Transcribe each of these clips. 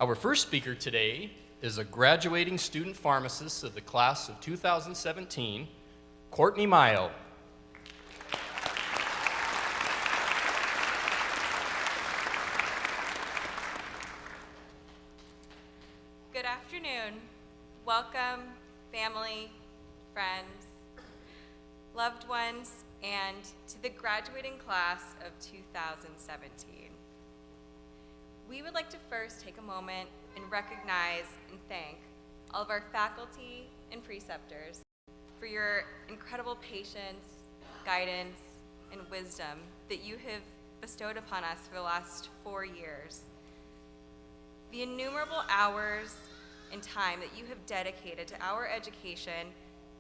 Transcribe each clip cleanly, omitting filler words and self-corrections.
Our first speaker today is a graduating student pharmacist of the class of 2017, Courtney Mile. Good afternoon. Welcome, family, friends, loved ones, and to the graduating class of 2017. We would like to first take a moment and recognize and thank all of our faculty and preceptors for your incredible patience, guidance, and wisdom that you have bestowed upon us for the last 4 years. The innumerable hours and time that you have dedicated to our education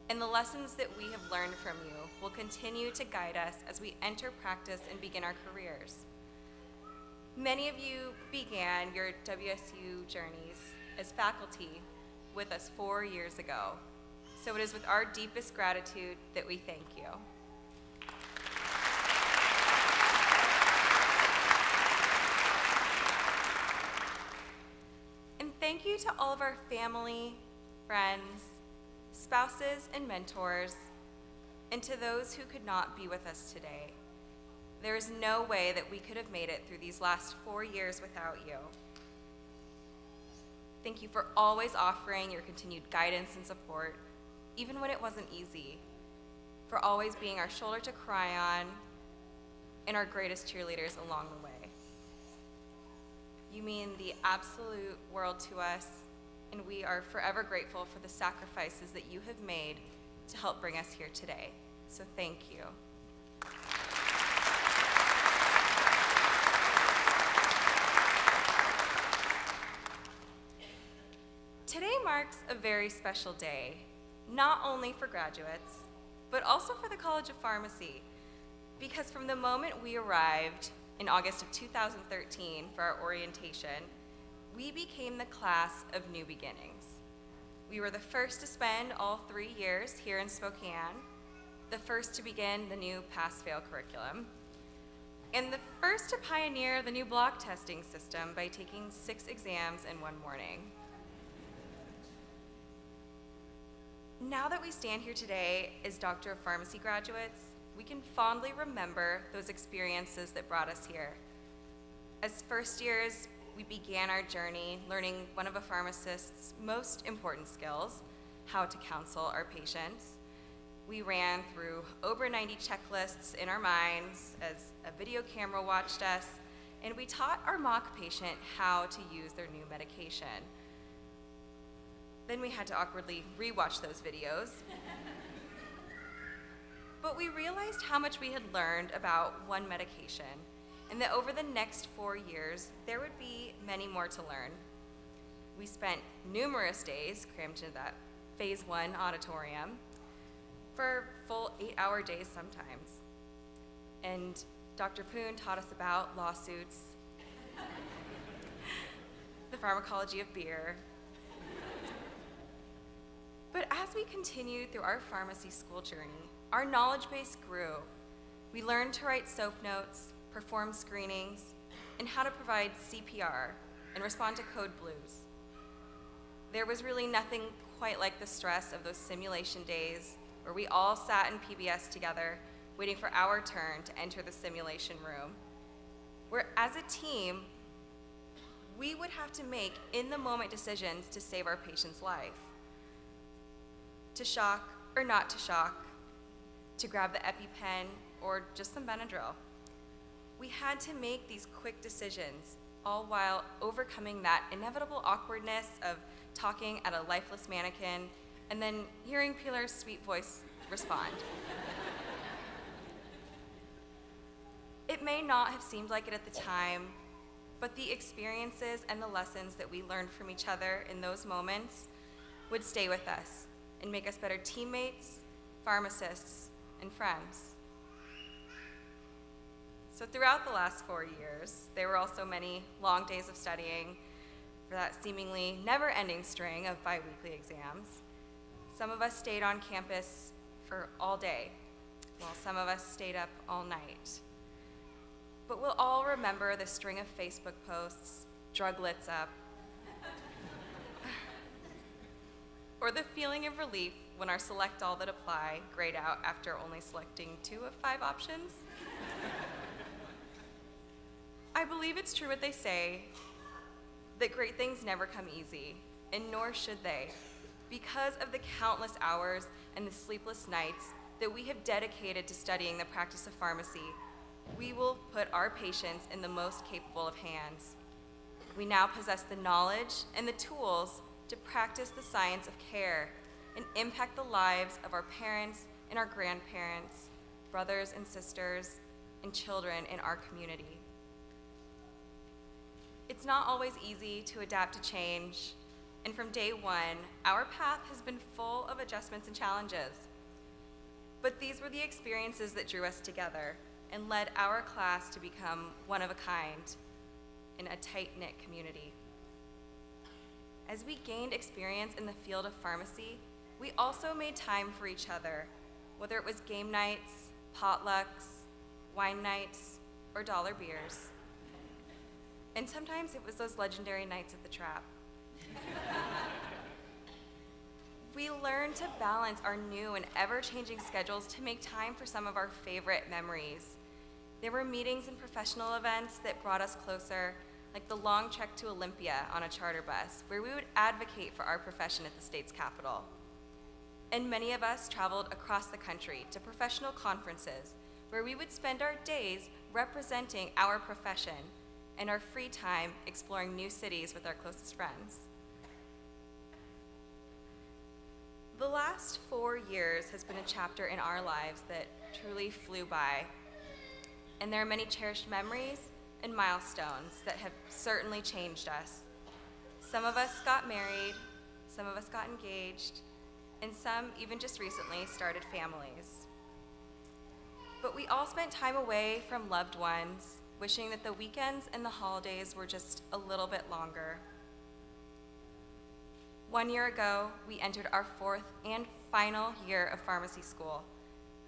and the lessons that we have learned from you will continue to guide us as we enter practice and begin our careers. Many of you began your WSU journeys as faculty with us 4 years ago, so it is with our deepest gratitude that we thank you. And thank you to all of our family, friends, spouses, and mentors, and to those who could not be with us today. There is no way that we could have made it through these last 4 years without you. Thank you for always offering your continued guidance and support, even when it wasn't easy, for always being our shoulder to cry on and our greatest cheerleaders along the way. You mean the absolute world to us, and we are forever grateful for the sacrifices that you have made to help bring us here today. So thank you. Today marks a very special day, not only for graduates, but also for the College of Pharmacy, because from the moment we arrived in August of 2013 for our orientation, we became the class of new beginnings. We were the first to spend all 3 years here in Spokane, the first to begin the new pass-fail curriculum, and the first to pioneer the new block testing system by taking 6 exams in one morning. Now that we stand here today as Doctor of Pharmacy graduates, we can fondly remember those experiences that brought us here. As first years, we began our journey learning one of a pharmacist's most important skills, how to counsel our patients. We ran through over 90 checklists in our minds as a video camera watched us, and we taught our mock patient how to use their new medication. Then we had to awkwardly rewatch those videos. But we realized how much we had learned about one medication, and that over the next 4 years, there would be many more to learn. We spent numerous days crammed into that phase 1 auditorium for full 8-hour days sometimes. And Dr. Poon taught us about lawsuits, the pharmacology of beer. But as we continued through our pharmacy school journey, our knowledge base grew. We learned to write SOAP notes, perform screenings, and how to provide CPR and respond to code blues. There was really nothing quite like the stress of those simulation days where we all sat in PBS together, waiting for our turn to enter the simulation room, where as a team, we would have to make in-the-moment decisions to save our patient's life. To shock or not to shock, to grab the EpiPen or just some Benadryl. We had to make these quick decisions, all while overcoming that inevitable awkwardness of talking at a lifeless mannequin and then hearing Pilar's sweet voice respond. It may not have seemed like it at the time, but the experiences and the lessons that we learned from each other in those moments would stay with us and make us better teammates, pharmacists, and friends. So throughout the last 4 years, there were also many long days of studying for that seemingly never-ending string of bi-weekly exams. Some of us stayed on campus for all day, while some of us stayed up all night. But we'll all remember the string of Facebook posts, druglets up, or the feeling of relief when our select all that apply grayed out after only selecting 2 of 5 options? I believe it's true what they say, that great things never come easy, and nor should they, because of the countless hours and the sleepless nights that we have dedicated to studying the practice of pharmacy. We will put our patients in the most capable of hands. We now possess the knowledge and the tools to practice the science of care and impact the lives of our parents and our grandparents, brothers and sisters, and children in our community. It's not always easy to adapt to change, and from day one, our path has been full of adjustments and challenges. But these were the experiences that drew us together and led our class to become one of a kind in a tight-knit community. As we gained experience in the field of pharmacy, we also made time for each other, whether it was game nights, potlucks, wine nights, or dollar beers. And sometimes it was those legendary nights at the Trap. We learned to balance our new and ever-changing schedules to make time for some of our favorite memories. There were meetings and professional events that brought us closer, like the long trek to Olympia on a charter bus, where we would advocate for our profession at the state's capital. And many of us traveled across the country to professional conferences, where we would spend our days representing our profession and our free time exploring new cities with our closest friends. The last 4 years has been a chapter in our lives that truly flew by, and there are many cherished memories and milestones that have certainly changed us. Some of us got married, some of us got engaged, and some even just recently started families. But we all spent time away from loved ones, wishing that the weekends and the holidays were just a little bit longer. 1 year ago, we entered our 4th and final year of pharmacy school.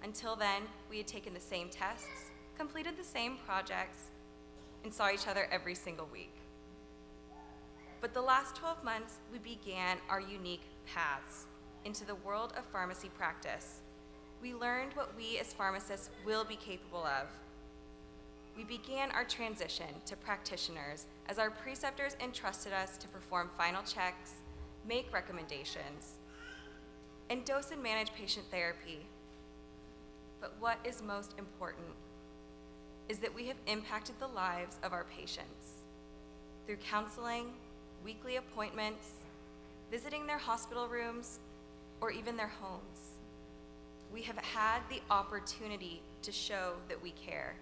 Until then, we had taken the same tests, completed the same projects, and saw each other every single week. But the last 12 months, we began our unique paths into the world of pharmacy practice. We learned what we as pharmacists will be capable of. We began our transition to practitioners as our preceptors entrusted us to perform final checks, make recommendations, and dose and manage patient therapy. But what is most important is that we have impacted the lives of our patients through counseling, weekly appointments, visiting their hospital rooms, or even their homes. We have had the opportunity to show that we care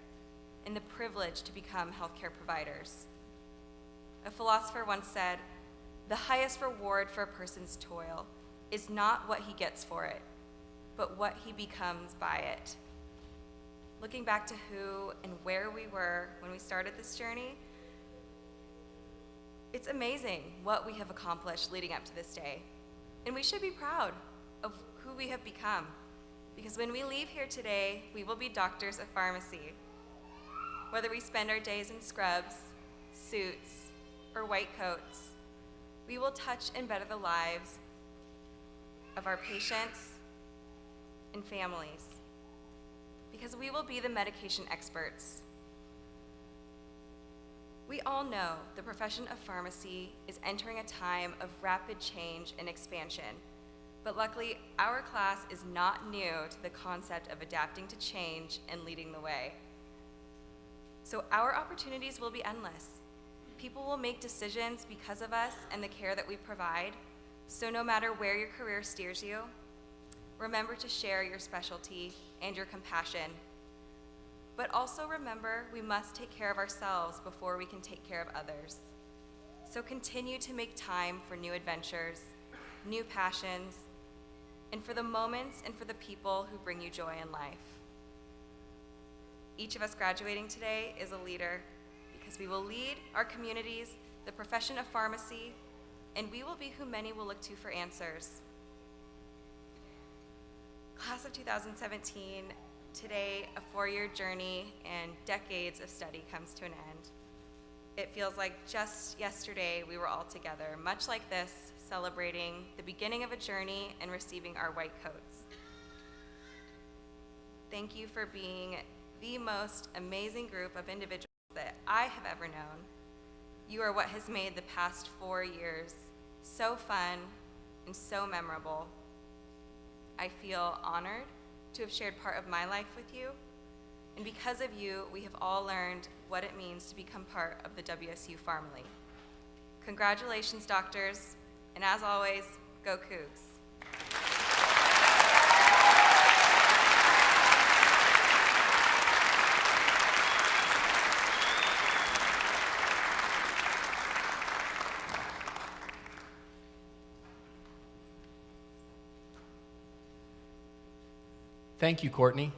and the privilege to become healthcare providers. A philosopher once said, "The highest reward for a person's toil is not what he gets for it, but what he becomes by it." Looking back to who and where we were when we started this journey, it's amazing what we have accomplished leading up to this day. And we should be proud of who we have become, because when we leave here today, we will be doctors of pharmacy. Whether we spend our days in scrubs, suits, or white coats, we will touch and better the lives of our patients and families, because we will be the medication experts. We all know the profession of pharmacy is entering a time of rapid change and expansion, but luckily our class is not new to the concept of adapting to change and leading the way. So our opportunities will be endless. People will make decisions because of us and the care that we provide. So no matter where your career steers you, remember to share your specialty and your compassion. But also remember, we must take care of ourselves before we can take care of others. So continue to make time for new adventures, new passions, and for the moments and for the people who bring you joy in life. Each of us graduating today is a leader, because we will lead our communities, the profession of pharmacy, and we will be who many will look to for answers. Class of 2017, today a 4-year journey and decades of study comes to an end. It feels like just yesterday we were all together, much like this, celebrating the beginning of a journey and receiving our white coats. Thank you for being the most amazing group of individuals that I have ever known. You are what has made the past 4 years so fun and so memorable. I feel honored to have shared part of my life with you, and because of you, we have all learned what it means to become part of the WSU family. Congratulations, doctors, and as always, go Cougs. Thank you, Courtney.